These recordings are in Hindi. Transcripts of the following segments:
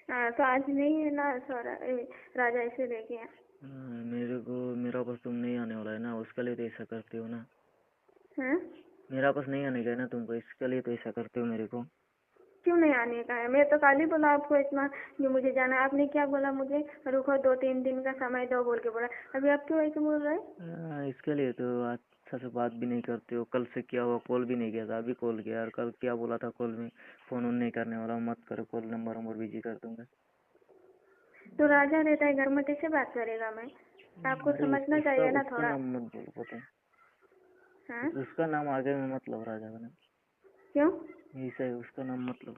हाँ तो आज नहीं है ना राजा ऐसे लेके आए। मेरे को मेरा पास तुम नहीं आने वाला है ना, उसके लिए तो ऐसा करते हो ना। हैं? मेरा पास नहीं आने का है ना तुमको, इसके लिए तो ऐसा करते हो मेरे को। क्यों नहीं आने का है? मैं तो कल ही बोला आपको इतना जो मुझे जाना है। आपने क्या बोला मुझे? रुको 2-3 दिन का समय दो बोल के बोला। अभी आप क्यों ऐसे बोल रहे हैं? इसके लिए तो अच्छा से बात भी नहीं करते हो। कल से क्या हुआ, कॉल भी नहीं किया था, अभी कॉल किया। और कल क्या बोला था कॉल में, फोन ऑन नहीं करने वाला, मत करो कॉल, नंबर बिजी कर दूंगा। तो राजा रहता है घर में, कैसे बात करेगा? मैं आपको अरे समझना उसका चाहिए ना उसका थोड़ा। नाम मत बोलो, पता है। हाँ? उसका नाम आगे में मत लो, राजा का नाम। क्यों? ऐसा है, उसका नाम मत लो।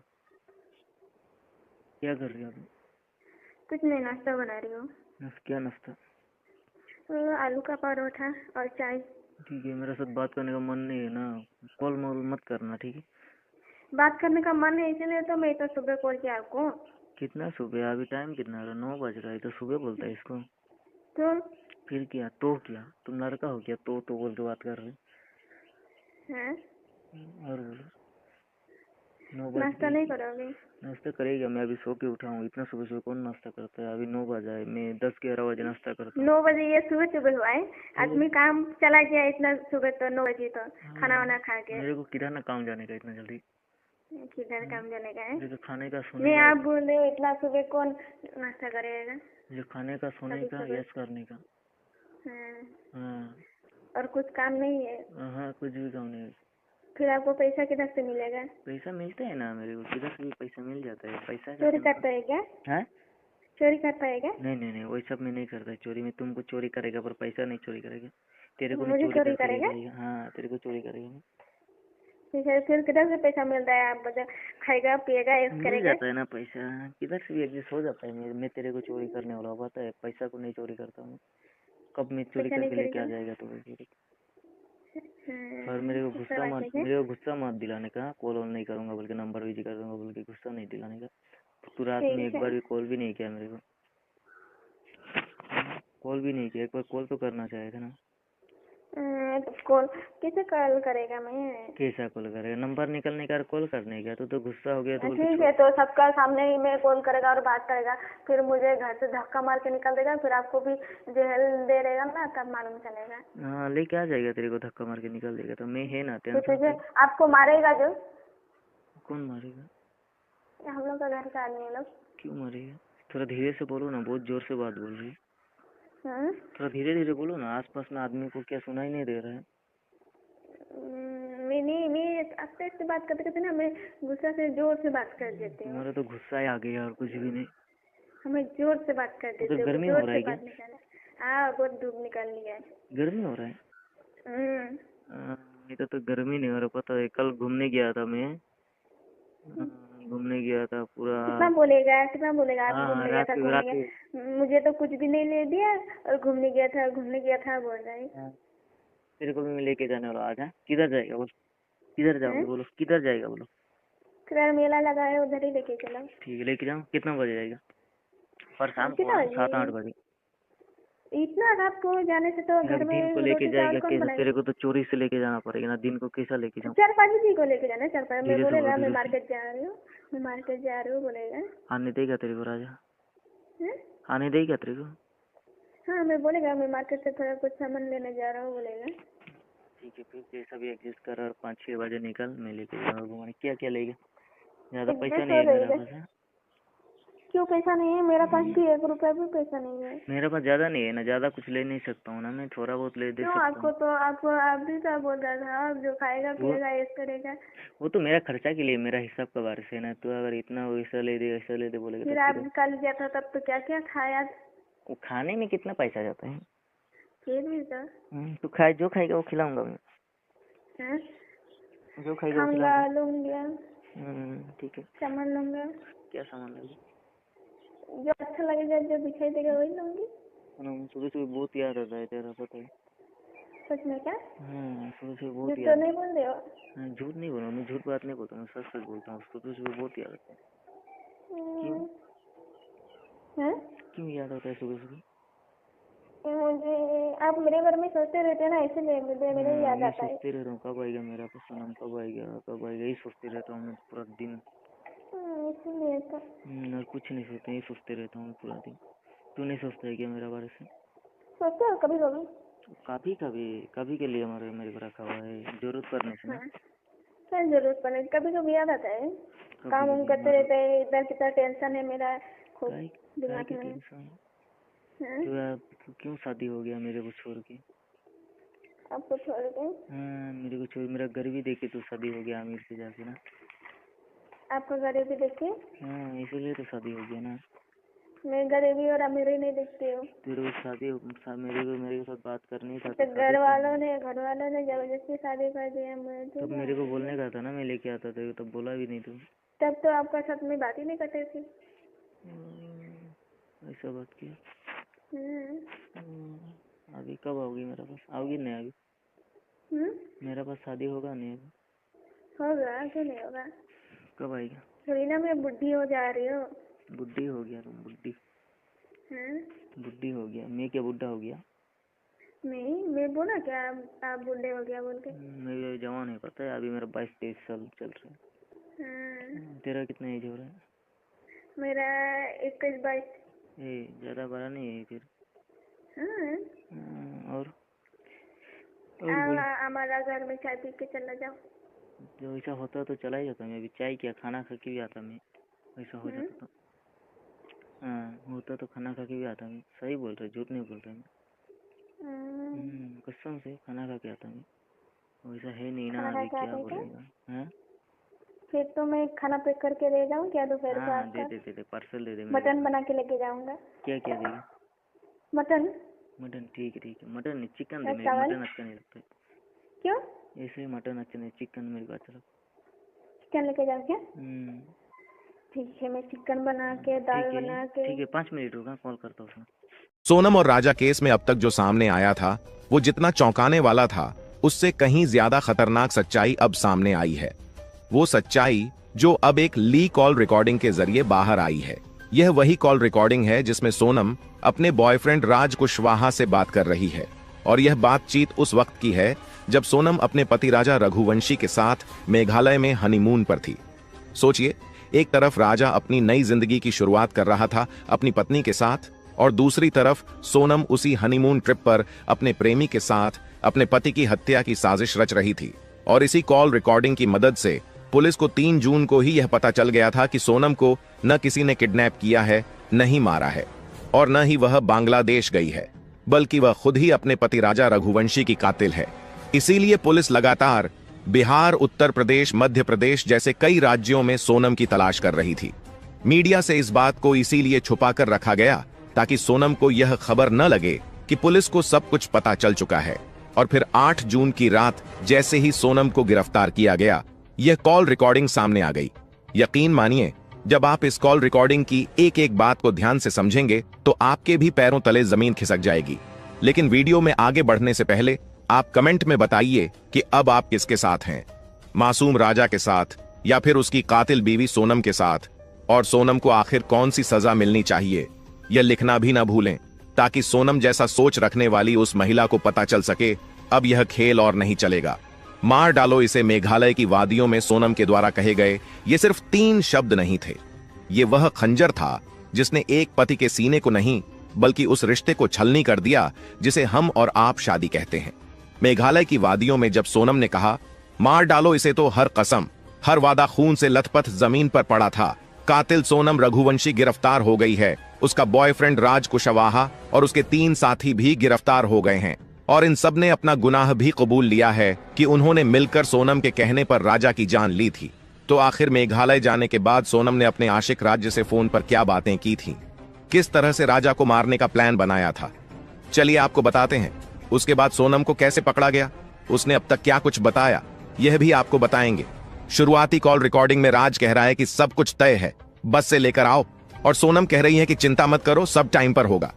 क्या कर रही हो अभी? कुछ नहीं, नाश्ता बना रही हूँ। क्या नाश्ता? आलू का परोठा और चाय। ठीक है, मेरे साथ बात करने का मन नहीं है ना, कॉल मोल मत करना, ठीक है। बात करने का मन है इसलिए तो मैं तो सुबह कॉल किया आपको। कितना सुबह, अभी टाइम कितना हो रहा है? 9 बज रहा है, तो सुबह बोलता है इसको। तो फिर क्या तो, क्या तुम लड़का हो क्या तो बोल के बात कर रहे हैं? हो? और बोलो। 9 बज नाश्ता गई। नहीं करोगे? नाश्ता करेगा? मैं अभी सो के उठा हूँ, इतना सुबह सुबह कौन नाश्ता करता है? अभी 9 बजा है, मैं 10-11 बजे नाश्ता करता हूँ। 9 बजे ये सुबह सुबह हुआ है? आदमी काम चला गया इतना सुबह, तो 9 बजे तो खाना वाना खा के। मेरे को किराना काम जाने का इतना जल्दी? किधर काम जाने का है? मुझे तो खाने का सोने नहीं, का। आप बोल रहे हो इतना सुबह कौन नाश्ता करेगा? मुझे खाने का सोने अभी का सुबह। यश करने का। हाँ। हाँ। और कुछ काम नहीं है? हाँ, कुछ भी काम नहीं है। फिर आपको पैसा किधर से मिलेगा? पैसा मिलता है ना मेरे को, किधर से भी पैसा मिल जाता है, पैसा का चोरी टेंशन। करता है क्या? हाँ? चोरी करता है क्या? नहीं नहीं नहीं, वही सब में नहीं करता चोरी में। तुमको चोरी करेगा पर पैसा नहीं चोरी करेगा। तेरे को नहीं मुझे चोरी चोरी करके करेगा? लेके जाएगा। हाँ, तेरे को चोरी करेगा नहीं। फिर किधर से पैसा मिलता है? आप बता, खाएगा पिएगा ऐश मिल करेगा? जाता है ना पैसा, किधर से भी एडजस्ट हो जाता है। मैं तेरे को चोरी करने वाला हूँ, पता है? पैसा को नहीं चोरी करता हूँ। कब मैं चोरी पैसा नहीं करके चोरी लेके आ करना। जाएगा तो फिर। और मेरे को ऐसा गुस्सा बात मत, है क्या? मेरे को गुस्सा मत दिलाने का। कॉल ऑन नहीं करूंगा बोल के, नंबर बिजी कर दूंगा बोल के गुस्सा नहीं दिलाने का। तू रात में ठीक एक है। बार भी कॉल भी नहीं किया मेरे को। कॉल भी नहीं किया, एक बार कॉल तो करना चाहिए था ना। तो कॉल कैसे कॉल करेगा? मैं कैसा कॉल करेगा? नंबर निकलने का, कॉल करने का। तो गुस्सा हो गया तो बोल के ठीक छोड़। है, तो सबका सामने ही मैं कॉल करेगा और बात करेगा, फिर मुझे घर से धक्का मार के निकल देगा, फिर आपको भी जेल दे रहेगा ना, तब मालूम चलेगा। हाँ, लेके आ जाएगा, तेरे को धक्का मार के निकल देगा तो मैं है ना, तो टेंशन तुझे पे। आपको मारेगा जो? कौन मारेगा? हम लोग का घर का आदमी लोग। क्यों मारेगा? थोड़ा धीरे से बोलो ना, बहुत जोर से बात बोल रही है। हम्म? थोड़ा धीरे धीरे बोलो ना, आसपास में आदमी को क्या सुनाई नहीं दे रहा है? मैं आस्ते आस्ते बात करते करते ना, मैं गुस्सा से जोर से बात कर देती हूँ। तुम्हारा तो गुस्सा ही आ गया और कुछ भी नहीं। हमें जोर से बात कर उधर देते हो, गर्मी हो जोर रहा से है क्या? बात निकाला। हाँ, बहुत धूप निकल लिया है। गर्मी हो रहा है? हम्म। इधर तो गर्मी नहीं हो रहा, पता है? कल घूमने गया था मैं। घूमने गया था पूरा। कितना बोलेगा, कितना बोलेगा? आप हाँ, घूमने गया रात था, घूमने रात। गया। मुझे तो कुछ भी नहीं ले दिया, और घूमने गया था, घूमने गया था बोल रहा है। तेरे को भी मैं लेके जाने वाला आज। हाँ? किधर जाएगा बोल? किधर जाओगे बोलो, किधर जाएगा बोलो? फिर मेला लगा है, उधर ही लेके चलो। ठीक है, लेके जाऊँ। कितना बजे जाएगा? पर शाम को कितना हाँ, बजे? 7-8 बजे। इतना रात को जाने से तो यार घर दिन को में लेके रोटी चावल जाएगा कौन कैसे? बनाएगा? तेरे को तो चोरी से लेके जाना पड़ेगा ना, दिन को कैसा लेके जाऊँ? 4-5 बजे को लेके जाना है। 4-5 मैं धीरे से बोलो, बोलेगा मैं धीरे से। मार्केट जा रही हूँ, मैं मार्केट जा रही हूँ बोलेगा। आने देगा तेरे को राजा? हैं? आने देगा तेरे को? हाँ, मैं बोलेगा मैं मार्केट से थोड़ा कुछ सामान लेने जा रहा हूँ बोलेगा। ठीक है, फिर जैसा भी एडजस्ट कर, और 5-6 बजे निकल, मैं लेके जाऊँगा घुमाने। क्या क्या लेगा? ज़्यादा पैसा एडजस्ट नहीं हो है मेरा जाएगा। पास। हाँ? क्यों पैसा नहीं है? मेरा पास भी 1 रुपया भी पैसा नहीं है। मेरे पास ज़्यादा नहीं है ना, ज़्यादा कुछ ले नहीं सकता हूँ ना मैं, थोड़ा बहुत ले दे क्यों? सकता आपको हूँ। तो आपको आप भी तो बोल रहा था, आप जो खाएगा वो पिएगा ऐश करेगा। वो तो मेरा खर्चा के लिए, मेरा हिसाब का बारिश है ना। तो अगर इतना वैसा ले दे, ऐसा ले दे बोलेगा तो फिर फिर आप कल गया था तब तो क्या क्या खाया? वो खाने में कितना पैसा जाता है? फिर भी तो। तू खाए, जो खाएगा वो खिलाऊंगा मैं। हैं? जो खाएगा वो खाऊंगा, खिलाऊंगा। लूंगा, ठीक है। सामान लूंगा। क्या सामान लगे? जो अच्छा लगेगा, जो दिखाई देगा वही लूंगी। सुबह सुबह बहुत याद आता है तेरा, पता है? सच में क्या? सुबह सुबह बहुत झूठ तो याद। नहीं बोल रहे हो? झूठ नहीं बोल रहा मैं, झूठ बात नहीं बोलता हूँ, सच सच बोलता हूँ। सुबह सुबह बहुत याद आता है। क्यों? हैं? क्यों याद आता है सुबह सुबह? मुझे आप मेरे बारे में सोचते रहते हैं ना, इसलिए मुझे मेरे याद मैं आता है। सोचते रहता हूँ कब आएगा मेरा सनम, कब आएगा कब आएगा, यही सोचते रहता हूँ मैं पूरा दिन। इसीलिए तो। और कुछ नहीं सोचते, ये सोचते रहता हूँ पूरा दिन। तू नहीं सोचता है क्या मेरा बारे से? सोचते हो कभी कभी? कभी कभी, कभी के लिए मेरे को रखा हुआ है, जरूरत पड़ने से ना। हाँ, क्या जरूरत पड़े, कभी कभी याद आता है। काम वाम कभी करते रहते हैं, इधर कितना टेंशन है मेरा खूब काय दिमाग के में। टेंशन? हाँ, तो यार क्यों शादी हो गया मेरे को छोड़ के? आपको छोड़ के? हाँ, मेरे को छोड़, मेरा घर भी देखे तो शादी हो गया अमीर से जाके ना। आपको गरीबी देखे? हाँ, इसीलिए तो शादी हो गया ना। मैं गरीबी और अमीरी नहीं देखती हूँ। तेरे को मेरे साथ बात करनी था तो घर वालों ने जबरदस्ती शादी कर दिया मुझे। तब मेरे को बोलने का था ना, मैं लेके आता था, तब बोला भी नहीं तू। तब तो आपका साथ में बात ही नहीं करते थे। ऐसा बात किया। अभी कब आओगी मेरे पास? आओगी नहीं अभी? मेरे पास शादी होगा नहीं अभी? होगा, क्यों नहीं होगा? कब आएगा? थोड़ी ना मैं बुढ़ी हो जा रही हूँ। बुढ़ी हो गया तुम? बुढ़ी? बुढ़ी हो गया? मैं क्या बुढ़ा हो गया? मैं बोला क्या आप बूढ़े हो गया बोल के? मैं जवान है, पता है, अभी मेरा 22-23 साल चल रहा है। तेरा कितना एज हो रहा है? मेरा 21-22। ज्यादा बड़ा नहीं है फिर। और हमारा घर में चाय पी के चला जाओ। जो ऐसा होता तो चला ही जाता। मैं अभी चाय क्या खाना खा के भी आता। मैं ऐसा हो जाता तो होता तो खाना खा के भी आता। मैं सही बोल रहा, झूठ नहीं बोल रहा मैं। कसम से खाना खा के आता मैं। वैसा है नहीं ना अभी, क्या बोलेगा? फिर तो मैं खाना पैक करके ले जाऊँ क्या दोपहर को? आपका दे पार्सल दे दे। मटन बना के लेके जाऊंगा। क्या देगा? मटन ठीक है। मटन नहीं, चिकन दे। मटन अच्छा नहीं लगता। क्यों? ऐसे मटन अच्छा नहीं, चिकन मेरे को अच्छा लगता। चिकन लेके जाऊँ क्या? ठीक है, मैं चिकन बना के दाल बना के। ठीक है, 5 मिनट रुका, कॉल करता हूँ। सोनम और राजा केस में अब तक जो सामने आया था वो जितना चौंकाने वाला था उससे कहीं ज्यादा खतरनाक सच्चाई अब सामने आई है। वो सच्चाई जो अब एक लीक कॉल रिकॉर्डिंग के जरिए बाहर आई है। यह वही कॉल रिकॉर्डिंग है जिसमें सोनम अपने बॉयफ्रेंड राज कुशवाहा से बात कर रही है। और यह बातचीत उस वक्त की है जब सोनम अपने पति राजा रघुवंशी के साथ मेघालय में हनीमून पर थी। सोचिए, एक तरफ राजा अपनी नई जिंदगी की शुरुआत कर रहा था अपनी पत्नी के साथ, और दूसरी तरफ सोनम उसी हनीमून ट्रिप पर अपने प्रेमी के साथ अपने पति की हत्या की साजिश रच रही थी। और इसी कॉल रिकॉर्डिंग की मदद से पुलिस को 3 जून को ही यह पता चल गया था कि सोनम को न किसी ने किडनैप किया है, न ही मारा है, और न ही वह बांग्लादेश गई है, बल्कि वह खुद ही अपने पति राजा रघुवंशी की कातिल है। इसीलिए पुलिस लगातार बिहार, उत्तर प्रदेश, मध्य प्रदेश जैसे कई राज्यों में सोनम की तलाश कर रही थी। मीडिया से इस बात को इसीलिए छुपा कर रखा गया ताकि सोनम को यह खबर न लगे कि पुलिस को सब कुछ पता चल चुका है। और फिर 8 जून की रात जैसे ही सोनम को गिरफ्तार किया गया, यह कॉल रिकॉर्डिंग सामने आ गई। यकीन मानिए, जब आप इस कॉल रिकॉर्डिंग की एक एक बात को ध्यान से समझेंगे तो आपके भी पैरों तले जमीन खिसक जाएगी। लेकिन वीडियो में आगे बढ़ने से पहले आप कमेंट में बताइए कि अब आप किसके साथ हैं, मासूम राजा के साथ या फिर उसकी कातिल बीवी सोनम के साथ, और सोनम को आखिर कौन सी सजा मिलनी चाहिए, यह लिखना भी ना भूलें ताकि सोनम जैसा सोच रखने वाली उस महिला को पता चल सके अब यह खेल और नहीं चलेगा। मार डालो इसे मेघालय की वादियों में सोनम के द्वारा कहे गए ये सिर्फ 3 शब्द नहीं थे। ये वह खंजर था जिसने एक पति के सीने को नहीं बल्कि उस रिश्ते को छलनी कर दिया जिसे हम और आप शादी कहते हैं। मेघालय की वादियों में जब सोनम ने कहा मार डालो इसे, तो हर कसम, हर वादा खून से लथपथ जमीन पर पड़ा था। कातिल सोनम रघुवंशी गिरफ्तार हो गई है, उसका बॉयफ्रेंड राज कुशवाहा और उसके 3 साथी भी गिरफ्तार हो गए हैं, और इन सब ने अपना गुनाह भी कबूल लिया है कि उन्होंने मिलकर सोनम के कहने पर राजा की जान ली थी। तो आखिर मेघालय जाने के बाद सोनम ने अपने आशिक राज्य से फोन पर क्या बातें की थी, किस तरह से राजा को मारने का प्लान बनाया था, चलिए आपको बताते हैं। उसके बाद सोनम को कैसे पकड़ा गया, उसने अब तक क्या कुछ बताया, यह भी आपको बताएंगे। शुरुआती कॉल रिकॉर्डिंग में राज कह रहा है कि सब कुछ तय है, बस से लेकर आओ, और सोनम कह रही है कि चिंता मत करो, सब टाइम पर होगा।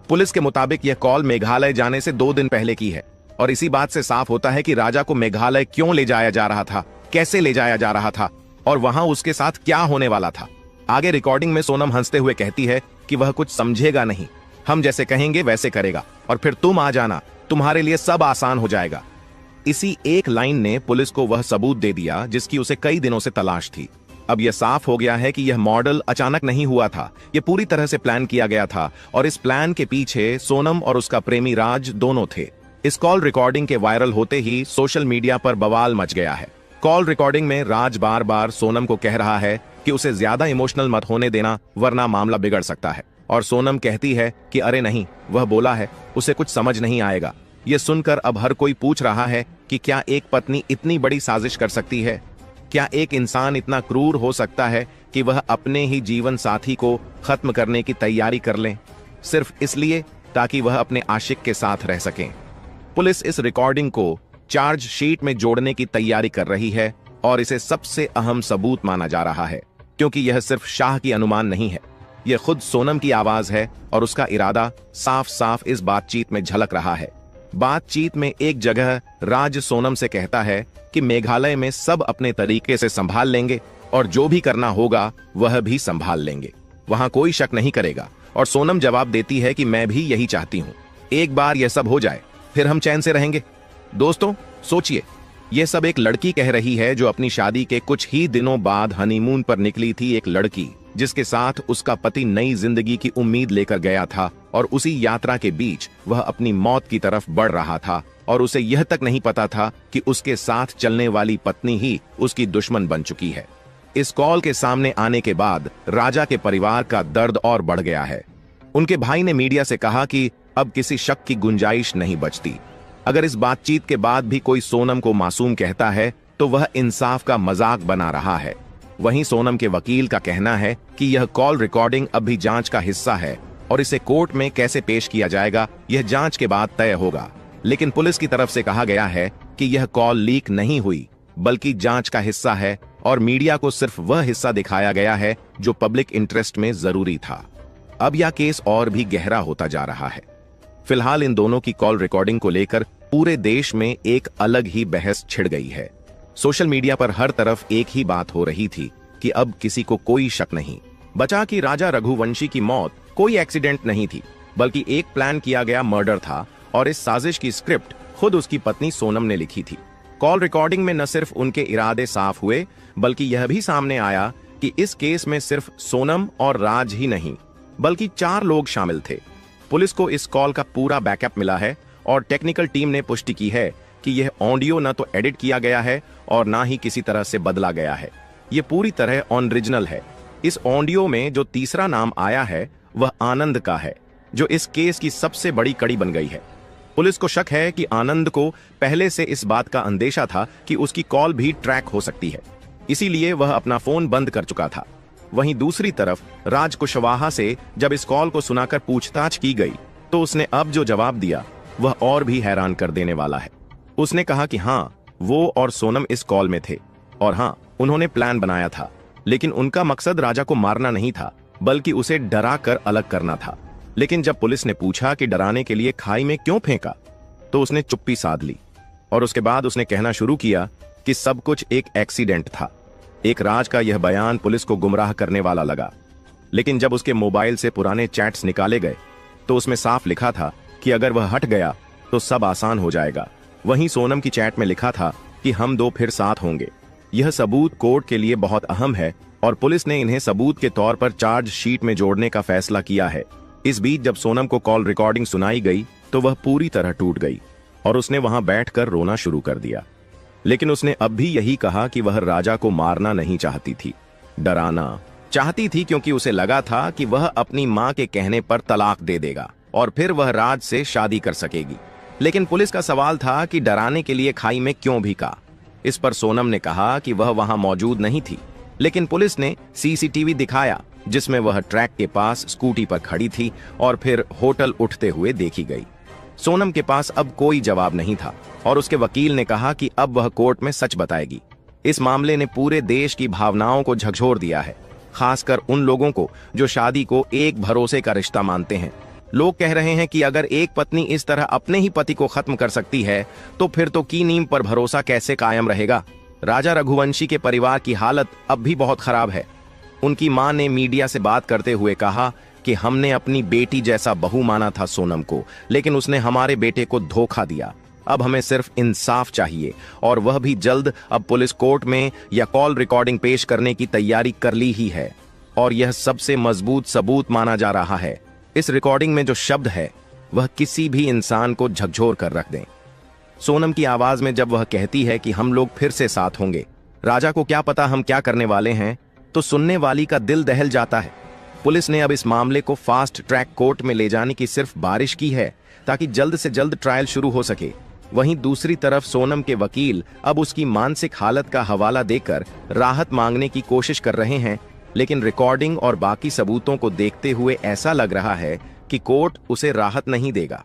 पुलिस के मुताबिक यह कॉल मेघालय जाने से 2 दिन पहले की है, और इसी बात से साफ होता है कि राजा को मेघालय क्यों ले जाया जा रहा था, कैसे ले जाया जा रहा था, और वहां उसके साथ क्या होने वाला था। आगे रिकॉर्डिंग में सोनम हंसते हुए कहती है कि वह कुछ समझेगा नहीं, हम जैसे कहेंगे वैसे करेगा, और फिर तुम आ जाना, तुम्हारे लिए सब आसान हो जाएगा। इसी एक लाइन ने पुलिस को वह सबूत दे दिया जिसकी उसे कई दिनों से तलाश थी। अब यह साफ हो गया है कि यह मॉडल अचानक नहीं हुआ था, यह पूरी तरह से प्लान किया गया था और इस प्लान के पीछे सोनम और उसका प्रेमी राज दोनों थे। इस कॉल रिकॉर्डिंग के वायरल होते ही सोशल मीडिया पर बवाल मच गया है। कॉल रिकॉर्डिंग में राज बार बार सोनम को कह रहा है कि उसे ज्यादा इमोशनल मत होने देना वरना मामला बिगड़ सकता है, और सोनम कहती है कि अरे नहीं, वह बोला है, उसे कुछ समझ नहीं आएगा। यह सुनकर अब हर कोई पूछ रहा है कि क्या एक पत्नी इतनी बड़ी साजिश कर सकती है? क्या एक इंसान इतना क्रूर हो सकता है कि वह अपने ही जीवन साथी को खत्म करने की तैयारी कर ले, सिर्फ इसलिए ताकि वह अपने आशिक के साथ रह सकें? पुलिस इस रिकॉर्डिंग को चार्जशीट में जोड़ने की तैयारी कर रही है और इसे सबसे अहम सबूत माना जा रहा है, क्योंकि यह सिर्फ शाह की अनुमान नहीं है, यह खुद सोनम की आवाज है और उसका इरादा साफ साफ इस बातचीत में झलक रहा है। बातचीत में एक जगह राज सोनम से कहता है कि मेघालय में सब अपने तरीके से संभाल लेंगे और जो भी करना होगा वह भी संभाल लेंगे, वहां कोई शक नहीं करेगा। और सोनम जवाब देती है कि मैं भी यही चाहती हूं, एक बार यह सब हो जाए फिर हम चैन से रहेंगे। दोस्तों सोचिए, यह सब एक लड़की कह रही है जो अपनी शादी के कुछ ही दिनों बाद हनीमून पर निकली थी, एक लड़की जिसके साथ उसका पति नई जिंदगी की उम्मीद लेकर गया था और उसी यात्रा के बीच वह अपनी मौत की तरफ बढ़ रहा था और उसे यह तक नहीं पता था कि उसके साथ चलने वाली पत्नी ही उसकी दुश्मन बन चुकी है। इस कॉल के सामने आने के बाद राजा के परिवार का दर्द और बढ़ गया है। उनके भाई ने मीडिया से कहा कि अब किसी शक की गुंजाइश नहीं बचती। अगर इस बातचीत के बाद भी कोई सोनम को मासूम कहता है तो वह इंसाफ का मजाक बना रहा है। वहीं सोनम के वकील का कहना है कि यह कॉल रिकॉर्डिंग अब भी जांच का हिस्सा है और इसे कोर्ट में कैसे पेश किया जाएगा यह जांच के बाद तय होगा। लेकिन पुलिस की तरफ से कहा गया है कि यह कॉल लीक नहीं हुई बल्कि जांच का हिस्सा है और मीडिया को सिर्फ वह हिस्सा दिखाया गया है जो पब्लिक इंटरेस्ट में जरूरी था। अब यह केस और भी गहरा होता जा रहा है। फिलहाल इन दोनों की कॉल रिकॉर्डिंग को लेकर पूरे देश में एक अलग ही बहस छिड़ गई है। सोशल मीडिया पर हर तरफ एक ही बात हो रही थी कि अब किसी को कोई शक नहीं बचा कि राजा रघुवंशी की मौत कोई एक्सीडेंट नहीं थी बल्कि एक प्लान किया गया मर्डर था और इस साजिश की स्क्रिप्ट खुद उसकी पत्नी सोनम ने लिखी थी। कॉल रिकॉर्डिंग में न सिर्फ उनके इरादे साफ हुए बल्कि यह भी सामने आया कि इस केस में सिर्फ सोनम और राज ही नहीं बल्कि 4 लोग शामिल थे। पुलिस को इस कॉल का पूरा बैकअप मिला है और टेक्निकल टीम ने पुष्टि की है कि यह ऑडियो न तो एडिट किया गया है और ना ही किसी तरह से बदला गया है, यह पूरी तरह ओरिजिनल है। इस ऑडियो में जो तीसरा नाम आया है वह आनंद का है, जो इस केस की सबसे बड़ी कड़ी बन गई है। पुलिस को शक है कि आनंद को पहले से इस बात का अंदेशा था कि उसकी कॉल भी ट्रैक हो सकती है, इसीलिए वह अपना फोन बंद कर चुका था। वहीं दूसरी तरफ राज कुशवाहा से जब इस कॉल को सुनाकर पूछताछ की गई तो उसने अब जो जवाब दिया वह और भी हैरान कर देने वाला है। उसने कहा कि हाँ, वो और सोनम इस कॉल में थे और हाँ, उन्होंने प्लान बनाया था, लेकिन उनका मकसद राजा को मारना नहीं था बल्कि उसे डरा कर अलग करना था। लेकिन जब पुलिस ने पूछा कि डराने के लिए खाई में क्यों फेंका तो उसने चुप्पी साध ली और उसके बाद उसने कहना शुरू किया कि सब कुछ एक एक्सीडेंट था। एक राज का यह बयान पुलिस को गुमराह करने वाला लगा, लेकिन जब उसके मोबाइल से पुराने चैट्स निकाले गए तो उसमें साफ लिखा था कि अगर वह हट गया तो सब आसान हो जाएगा। वहीं सोनम की चैट में लिखा था कि हम दो फिर साथ होंगे। यह सबूत कोर्ट के लिए बहुत अहम है और पुलिस ने इन्हें सबूत के तौर पर चार्जशीट में जोड़ने का फैसला किया है। इस बीच जब सोनम को कॉल रिकॉर्डिंग सुनाई गई तो वह पूरी तरह टूट गई और उसने वहां बैठकर रोना शुरू कर दिया। लेकिन उसने अब भी यही कहा कि वह राजा को मारना नहीं चाहती थी, डराना चाहती थी, क्योंकि उसे लगा था कि वह अपनी मां के कहने पर तलाक दे देगा और फिर वह राज से शादी कर सकेगी। लेकिन पुलिस का सवाल था कि डराने के लिए खाई में क्यों भीगा। इस पर सोनम ने कहा कि वह वहां मौजूद नहीं थी, लेकिन पुलिस ने सीसीटीवी दिखाया जिसमें वह ट्रैक के पास स्कूटी पर खड़ी थी और फिर होटल उठते हुए देखी गई। सोनम के पास अब कोई जवाब नहीं था और उसके वकील ने कहा कि अब वह कोर्ट में सच बताएगी। इस मामले ने पूरे देश की भावनाओं को झकझोर दिया है, खासकर उन लोगों को जो शादी को एक भरोसे का रिश्ता मानते हैं। लोग कह रहे हैं कि अगर एक पत्नी इस तरह अपने ही पति को खत्म कर सकती है तो फिर तो की नींव पर भरोसा कैसे कायम रहेगा। राजा रघुवंशी के परिवार की हालत अब भी बहुत खराब है। उनकी मां ने मीडिया से बात करते हुए कहा कि हमने अपनी बेटी जैसा बहू माना था सोनम को, लेकिन उसने हमारे बेटे को धोखा दिया। अब हमें सिर्फ इंसाफ चाहिए, और वह भी जल्द। अब पुलिस कोर्ट में यह कॉल रिकॉर्डिंग पेश करने की तैयारी कर ली ही है, और यह सबसे मजबूत सबूत माना जा रहा है। इस रिकॉर्डिंग में जो शब्द है वह किसी भी इंसान को झकझोर कर रख दें। सोनम की आवाज में जब वह कहती है कि हम लोग फिर से साथ होंगे, राजा को क्या पता हम क्या करने वाले हैं, तो सुनने वाली का दिल दहल जाता है। पुलिस ने अब इस मामले को फास्ट ट्रैक कोर्ट में ले जाने की सिर्फ बारिश की है, ताकि जल्द से जल्द ट्रायल शुरू हो सके। वहीं दूसरी तरफ सोनम के वकील अब उसकी मानसिक हालत का हवाला देकर राहत मांगने की कोशिश कर रहे हैं, लेकिन रिकॉर्डिंग और बाकी सबूतों को देखते हुए ऐसा लग रहा है कि कोर्ट उसे राहत नहीं देगा।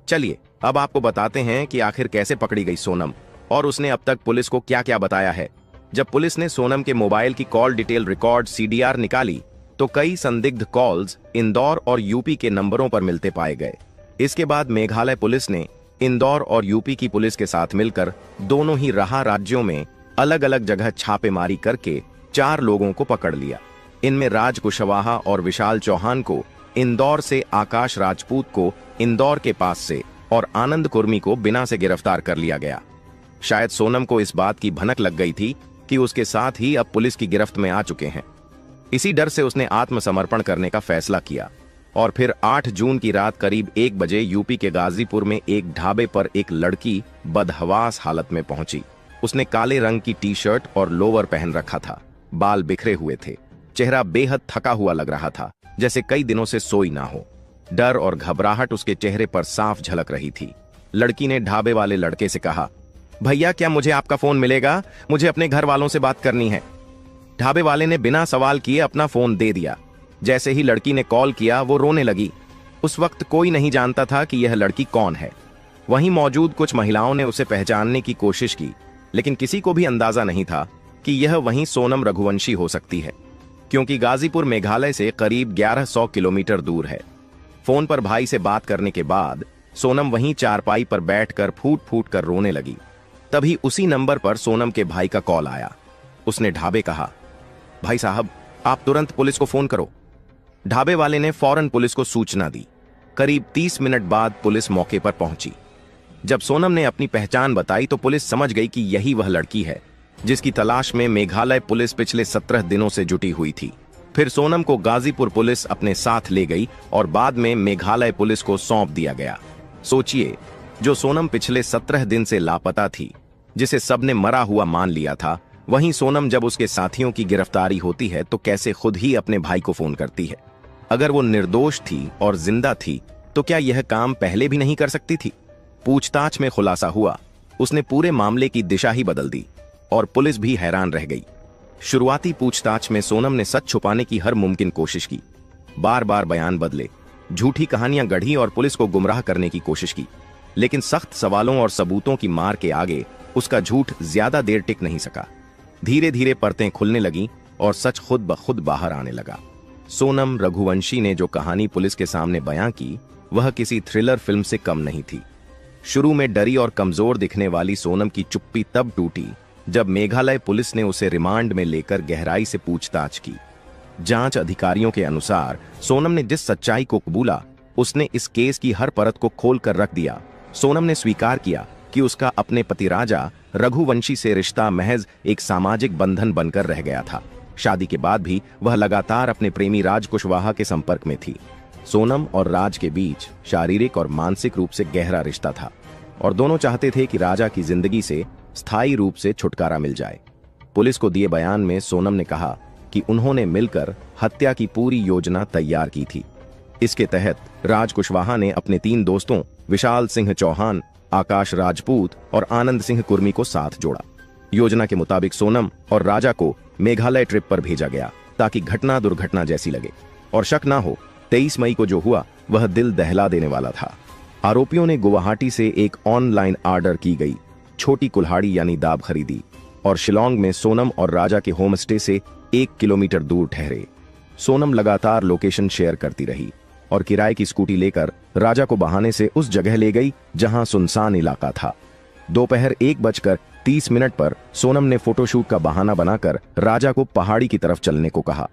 चलिए अब आपको बताते हैं कि आखिर कैसे पकड़ी गई सोनम, और उसने अब तक पुलिस को क्या क्या बताया है। जब पुलिस ने सोनम के मोबाइल की कॉल डिटेल रिकॉर्ड CDR निकाली, तो कई संदिग्ध कॉल्स इंदौर और यूपी के नंबरों पर मिलते पाए गए। इसके बाद मेघालय पुलिस ने इंदौर और यूपी की पुलिस के साथ मिलकर दोनों ही रहा राज्यों में अलग अलग जगह छापेमारी करके 4 लोगों को पकड़ लिया। इनमें राज कुशवाहा और विशाल चौहान को इंदौर से, आकाश राजपूत को इंदौर के पास से और आनंद कुर्मी को बिना से गिरफ्तार कर लिया गया। शायद सोनम को इस बात की भनक लग गई थी कि उसके साथ ही अब पुलिस की गिरफ्त में आ चुके हैं। इसी डर से उसने आत्मसमर्पण करने का फैसला किया, और फिर 8 जून की रात करीब 1 बजे यूपी के गाजीपुर में एक ढाबे पर एक लड़की बदहवास हालत में पहुंची। उसने काले रंग की टी-शर्ट और लोअर पहन रखा था, बाल बिखरे हुए थे, चेहरा बेहद थका हुआ लग रहा था, जैसे कई दिनों से सोई ना हो। डर और घबराहट उसके चेहरे पर साफ झलक रही थी। लड़की ने ढाबे वाले लड़के से कहा, भैया क्या मुझे आपका फोन मिलेगा? मुझे अपने घर वालों से बात करनी है। ढाबे वाले ने बिना सवाल किए अपना फोन दे दिया। जैसे ही लड़की ने कॉल किया, वो रोने लगी। उस वक्त कोई नहीं जानता था कि यह लड़की कौन है। वहीं मौजूद कुछ महिलाओं ने उसे पहचानने की कोशिश की, लेकिन किसी को भी अंदाजा नहीं था कि यह वहीं सोनम रघुवंशी हो सकती है, क्योंकि गाजीपुर मेघालय से करीब 1100 किलोमीटर दूर है। फोन पर भाई से बात करने के बाद सोनम वहीं चारपाई पर बैठकर फूट फूट कर रोने लगी। तभी उसी नंबर पर सोनम के भाई का कॉल आया। उसने ढाबे कहा, भाई साहब आप तुरंत पुलिस को फोन करो। ढाबे वाले ने फौरन पुलिस को सूचना दी। करीब 30 मिनट बाद पुलिस मौके पर पहुंची। जब सोनम ने अपनी पहचान बताई तो पुलिस समझ गई कि यही वह लड़की है जिसकी तलाश में मेघालय पुलिस पिछले 17 दिनों से जुटी हुई थी। फिर सोनम को गाजीपुर पुलिस अपने साथ ले गई और बाद में मेघालय पुलिस को सौंप दिया गया। सोचिए, जो सोनम पिछले 17 दिन से लापता थी, जिसे सबने मरा हुआ मान लिया था, वहीं सोनम जब उसके साथियों की गिरफ्तारी होती है तो कैसे खुद ही अपने भाई को फोन करती है। अगर वो निर्दोष थी और जिंदा थी तो क्या यह काम पहले भी नहीं कर सकती थी? पूछताछ में खुलासा हुआ, उसने पूरे मामले की दिशा ही बदल दी और पुलिस भी हैरान रह गई। शुरुआती पूछताछ में सोनम ने सच छुपाने की हर मुमकिन कोशिश की, बार बार बयान बदले, झूठी कहानियां गढ़ी और पुलिस को गुमराह करने की कोशिश की, लेकिन सख्त सवालों और सबूतों की मार के आगे उसका झूठ ज्यादा देर टिक नहीं सका। धीरे धीरे परतें खुलने लगीं और सच खुद ब खुद बाहर आने लगा। सोनम रघुवंशी ने जो कहानी पुलिस के सामने बयां की, वह किसी थ्रिलर फिल्म से कम नहीं थी। शुरू में डरी और कमजोर दिखने वाली सोनम की चुप्पी तब टूटी जब मेघालय पुलिस ने उसे रिमांड में लेकर गहराई से पूछताछ की। जांच अधिकारियों के अनुसार सोनम ने जिस सच्चाई को कबूला, उसने इस केस की हर परत को खोल कर रख दिया। सोनम ने स्वीकार किया कि उसका अपने पति राजा रघुवंशी से रिश्ता महज एक सामाजिक बंधन बनकर रह गया था। शादी के बाद भी वह लगातार अपने प्रेमी राज कुशवाहा के संपर्क में थी। सोनम और राज के बीच शारीरिक और मानसिक रूप से गहरा रिश्ता था और दोनों चाहते थे कि राजा की जिंदगी से स्थायी रूप से छुटकारा मिल जाए। पुलिस को दिए बयान में सोनम ने कहा कि उन्होंने मिलकर हत्या की पूरी योजना तैयार की थी। इसके तहत राज कुशवाहा ने अपने 3 दोस्तों विशाल सिंह चौहान, आकाश राजपूत और आनंद सिंह कुर्मी को साथ जोड़ा। योजना के मुताबिक सोनम और राजा को मेघालय ट्रिप पर भेजा गया ताकि घटना दुर्घटना जैसी लगे और शक ना हो। 23 मई को जो हुआ वह दिल दहला देने वाला था। आरोपियों ने गुवाहाटी से एक ऑनलाइन ऑर्डर की गई छोटी कुल्हाड़ी यानी दाब खरीदी और शिलोंग में सोनम और राजा के होम स्टे से 1 किलोमीटर दूर ठहरे। सोनम लगातार लोकेशन शेयर करती रही और किराए की स्कूटी लेकर राजा को बहाने से उस जगह ले गई जहां सुनसान इलाका था। दोपहर 1:30 पर सोनम ने फोटोशूट का बहाना बनाकर राजा को पहाड़ी की तरफ चलने को कहा।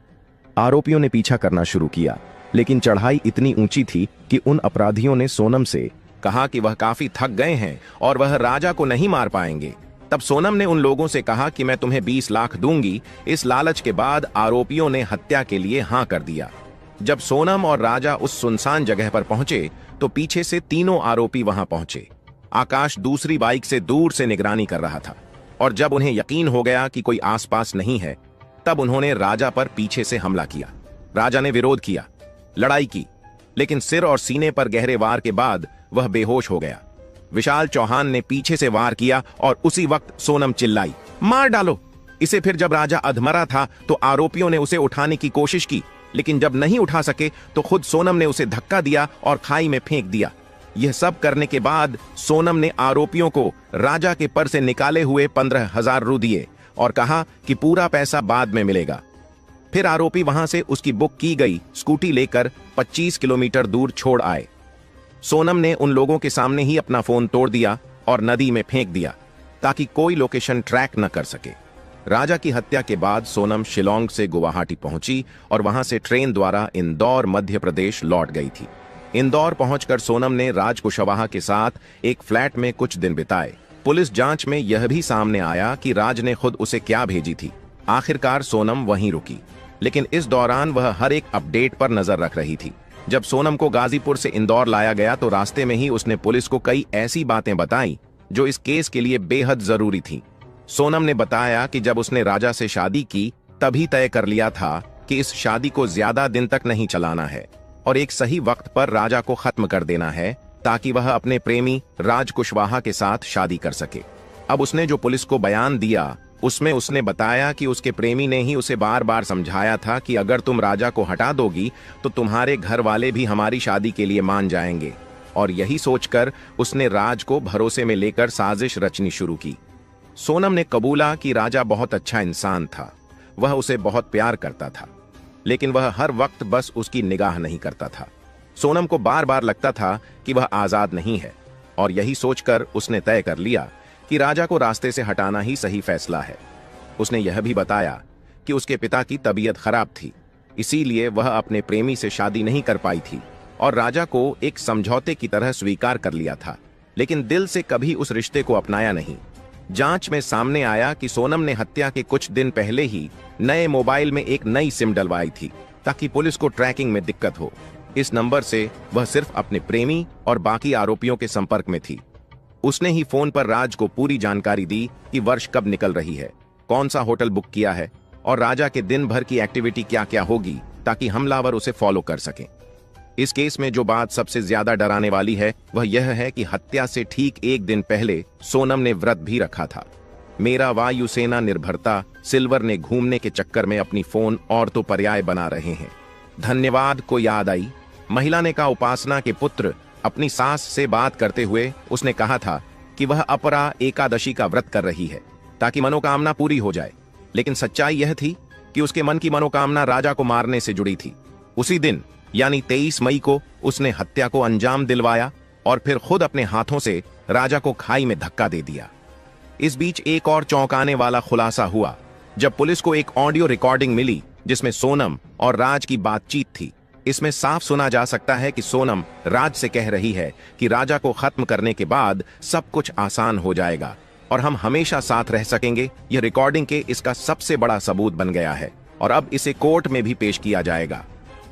आरोपियों ने पीछा करना शुरू किया, लेकिन चढ़ाई इतनी ऊंची थी कि उन अपराधियों ने सोनम से कहा कि वह काफी थक गए हैं और वह राजा को नहीं मार पाएंगे। तब सोनम ने उन लोगों से कहा कि मैं तुम्हें 20 लाख दूंगी। इस लालच के बाद आरोपियों ने हत्या के लिए हाँ कर दिया। जब सोनम और राजा उस सुनसान जगह पर पहुंचे तो पीछे से तीनों आरोपी वहां पहुंचे। आकाश दूसरी बाइक से दूर से निगरानी कर रहा था और जब उन्हें यकीन हो गया कि कोई आसपास नहीं है, तब उन्होंने राजा पर पीछे से हमला किया। राजा ने विरोध किया, लड़ाई की, लेकिन सिर और सीने पर गहरे वार के बाद वह बेहोश हो गया। विशाल चौहान ने पीछे से वार किया और उसी वक्त सोनम चिल्लाई, मार डालो इसे। फिर जब राजा अधमरा था तो आरोपियों ने उसे उठाने की कोशिश की, लेकिन जब नहीं उठा सके तो खुद सोनम ने उसे धक्का दिया और खाई में फेंक दिया। यह सब करने के बाद सोनम ने आरोपियों को राजा के पर से निकाले हुए 15,000 रु दिए और कहा कि पूरा पैसा बाद में मिलेगा। फिर आरोपी वहां से उसकी बुक की गई स्कूटी लेकर 25 किलोमीटर दूर छोड़ आए। सोनम ने उन लोगों के सामने ही अपना फोन तोड़ दिया और नदी में फेंक दिया ताकि कोई लोकेशन ट्रैक न कर सके। राजा की हत्या के बाद सोनम शिलोंग से गुवाहाटी पहुंची और वहां से ट्रेन द्वारा इंदौर मध्य प्रदेश लौट गई थी। इंदौर पहुंचकर सोनम ने राज कुशवाहा के साथ एक फ्लैट में कुछ दिन बिताए। पुलिस जांच में यह भी सामने आया कि राज ने खुद उसे क्या भेजी थी। आखिरकार सोनम वहीं रुकी, लेकिन इस दौरान वह हर एक अपडेट पर नजर रख रही थी। जब सोनम को गाजीपुर से इंदौर लाया गया तो रास्ते में ही उसने पुलिस को कई ऐसी बातें बताई जो इस केस के लिए बेहद जरूरी थी। सोनम ने बताया कि जब उसने राजा से शादी की तभी तय कर लिया था कि इस शादी को ज्यादा दिन तक नहीं चलाना है और एक सही वक्त पर राजा को खत्म कर देना है ताकि वह अपने प्रेमी राज कुशवाहा के साथ शादी कर सके। अब उसने जो पुलिस को बयान दिया उसमें उसने बताया कि उसके प्रेमी ने ही उसे बार बार समझाया था कि अगर तुम राजा को हटा दोगी तो तुम्हारे घर वाले भी हमारी शादी के लिए मान जाएंगे, और यही सोचकर उसने राज को भरोसे में लेकर साजिश रचनी शुरू की। सोनम ने कबूला कि राजा बहुत अच्छा इंसान था, वह उसे बहुत प्यार करता था, लेकिन वह हर वक्त बस उसकी निगाह नहीं करता था। सोनम को बार बार लगता था कि वह आजाद नहीं है, और यही सोचकर उसने तय कर लिया कि राजा को रास्ते से हटाना ही सही फैसला है। उसने यह भी बताया कि उसके पिता की तबीयत खराब थी, इसीलिए वह अपने प्रेमी से शादी नहीं कर पाई थी और राजा को एक समझौते की तरह स्वीकार कर लिया था, लेकिन दिल से कभी उस रिश्ते को अपनाया नहीं। जांच में सामने आया कि सोनम ने हत्या के कुछ दिन पहले ही नए मोबाइल में एक नई सिम डलवाई थी ताकि पुलिस को ट्रैकिंग में दिक्कत हो। इस नंबर से वह सिर्फ अपने प्रेमी और बाकी आरोपियों के संपर्क में थी। उसने ही फोन पर राज को पूरी जानकारी दी कि वर्ष कब निकल रही है, कौन सा होटल बुक किया है और राजा के दिन भर की एक्टिविटी क्या क्या होगी ताकि हमलावर उसे फॉलो कर सकें। इस केस में जो बात सबसे ज्यादा डराने वाली है वह यह है कि हत्या से ठीक एक दिन पहले सोनम ने व्रत भी रखा था। मेरा वायुसेना निर्भरता सिल्वर ने घूमने के चक्कर में अपनी फोन और तो पर्याय बना रहे हैं। धन्यवाद को याद आई। महिला ने कहा, उपासना के पुत्र अपनी सास से बात करते हुए उसने कहा था कि वह अपरा एकादशी का व्रत कर रही है ताकि मनोकामना पूरी हो जाए, लेकिन सच्चाई यह थी कि उसके मन की मनोकामना राजा को मारने से जुड़ी थी। उसी दिन यानी 23 मई को उसने हत्या को अंजाम दिलवाया और फिर खुद अपने हाथों से राजा को खाई में धक्का दे दिया। इस बीच एक और चौंकाने वाला खुलासा हुआ जब पुलिस को एक ऑडियो रिकॉर्डिंग मिली जिसमें सोनम और राज की बातचीत थी। इसमें साफ सुना जा सकता है कि सोनम राज से कह रही है कि राजा को खत्म करने के बाद सब कुछ आसान हो जाएगा और हम हमेशा साथ रह सकेंगे। यह रिकॉर्डिंग के इसका सबसे बड़ा सबूत बन गया है और अब इसे कोर्ट में भी पेश किया जाएगा।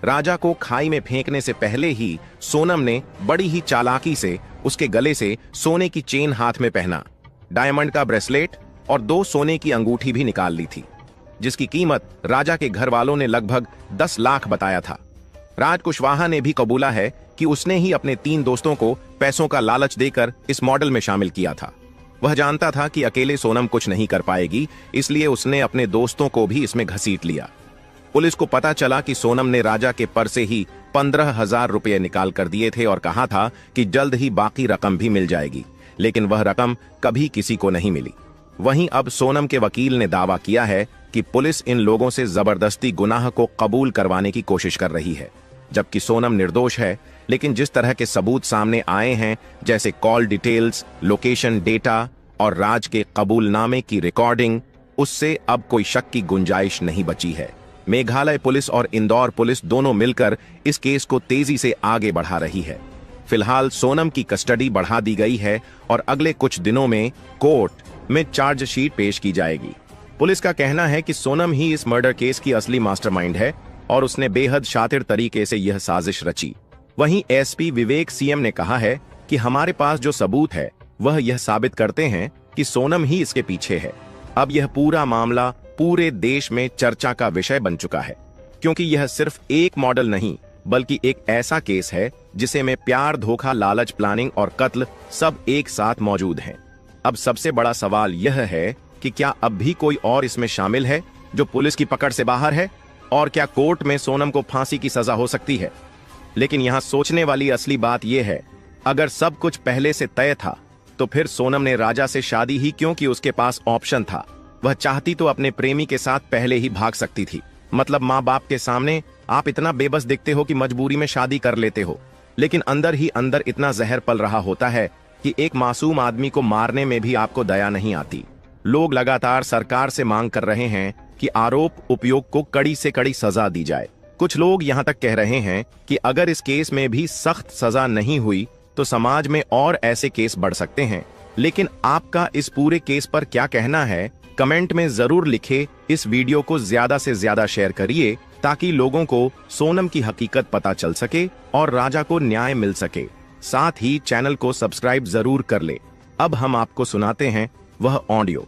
राजा को खाई में फेंकने से पहले ही सोनम ने बड़ी ही चालाकी से उसके गले से सोने की चेन हाथ में पहना, डायमंड का ब्रेसलेट और 2 सोने की अंगूठी भी निकाल ली थी, जिसकी कीमत राजा के घर वालों ने लगभग 10 लाख बताया था। राज कुशवाहा ने भी कबूला है कि उसने ही अपने 3 दोस्तों को पैसों का लालच देकर इस मॉडल में शामिल किया था। वह जानता था कि अकेले सोनम कुछ नहीं कर पाएगी, इसलिए उसने अपने दोस्तों को भी इसमें घसीट लिया। पुलिस को पता चला कि सोनम ने राजा के पर से ही 15,000 रुपये निकाल कर दिए थे और कहा था कि जल्द ही बाकी रकम भी मिल जाएगी, लेकिन वह रकम कभी किसी को नहीं मिली। वहीं अब सोनम के वकील ने दावा किया है कि पुलिस इन लोगों से जबरदस्ती गुनाह को कबूल करवाने की कोशिश कर रही है, जबकि सोनम निर्दोष है। लेकिन जिस तरह के सबूत सामने आए हैं, जैसे कॉल डिटेल्स, लोकेशन डेटा और राज के कबूलनामे की रिकॉर्डिंग, उससे अब कोई शक की गुंजाइश नहीं बची है। मेघालय पुलिस और इंदौर पुलिस दोनों मिलकर इस केस को तेजी से आगे बढ़ा रही है। फिलहाल सोनम की कस्टडी बढ़ा दी गई है और अगले कुछ दिनों में कोर्ट में चार्जशीट पेश की जाएगी। पुलिस का कहना है कि सोनम ही इस मर्डर केस की असली मास्टरमाइंड है और उसने बेहद शातिर तरीके से यह साजिश रची। वहीं एसपी विवेक सीएम ने कहा है कि हमारे पास जो सबूत है वह यह साबित करते हैं कि सोनम ही इसके पीछे है। अब यह पूरा मामला पूरे देश में चर्चा का विषय बन चुका है, क्योंकि यह सिर्फ एक मॉडल नहीं बल्कि एक ऐसा केस है जिसे में प्यार, धोखा, लालच, प्लानिंग और कत्ल सब एक साथ मौजूद हैं। अब सबसे बड़ा सवाल यह है कि क्या अब भी कोई और इसमें शामिल है जो पुलिस की पकड़ से बाहर है, और क्या कोर्ट में सोनम को फांसी की सजा हो सकती है। लेकिन यहां सोचने वाली असली बात यह है, अगर सब कुछ पहले से तय था तो फिर सोनम ने राजा से शादी ही क्यों की? उसके पास ऑप्शन था। वह चाहती तो अपने प्रेमी के साथ पहले ही भाग सकती थी। मतलब माँ बाप के सामने आप इतना बेबस दिखते हो कि मजबूरी में शादी कर लेते हो, लेकिन अंदर ही अंदर इतना जहर पल रहा होता है कि एक मासूम आदमी को मारने में भी आपको दया नहीं आती। लोग लगातार सरकार से मांग कर रहे हैं कि आरोप उपयोग को कड़ी से कड़ी सजा दी जाए। कुछ लोग यहां तक कह रहे हैं कि अगर इस केस में भी सख्त सजा नहीं हुई तो समाज में और ऐसे केस बढ़ सकते हैं। लेकिन आपका इस पूरे केस पर क्या कहना है, कमेंट में जरूर लिखे। इस वीडियो को ज्यादा से ज्यादा शेयर करिए ताकि लोगों को सोनम की हकीकत पता चल सके और राजा को न्याय मिल सके। साथ ही चैनल को सब्सक्राइब जरूर कर ले। अब हम आपको सुनाते हैं वह ऑडियो।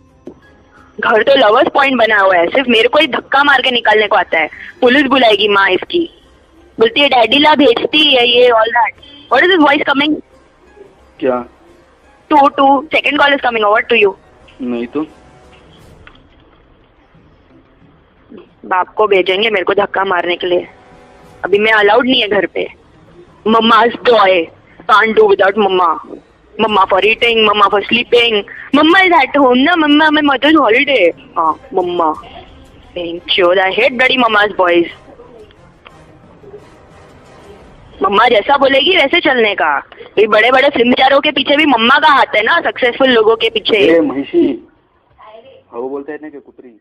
घर तो लवर्स पॉइंट बना हुआ है, सिर्फ मेरे को ही धक्का मार के निकालने को आता है। पुलिस बुलाएगी माँ इसकी, बोलती है डैडी ला भेजती है ये all that. What is this voice coming? क्या? Two second call is coming over to you. नहीं तो बाप को भेजेंगे मेरे को धक्का मारने के लिए। अभी मैं अलाउड नहीं है घर पे। मम्मा's boy can't do without mamma. Mamma for eating, mamma for sleeping, mamma is at home ना, मम्मा my mother's holiday। हाँ मम्मा। Thank you, I hate bloody mama's boys। मम्मा जैसा बोलेगी वैसे चलने का। ये बड़े बड़े फिल्म स्टारों के पीछे भी मम्मा का हाथ है ना, सक्सेसफुल लोगों के पीछे। महिषी वो बोलते हैं ना कि कुतरी।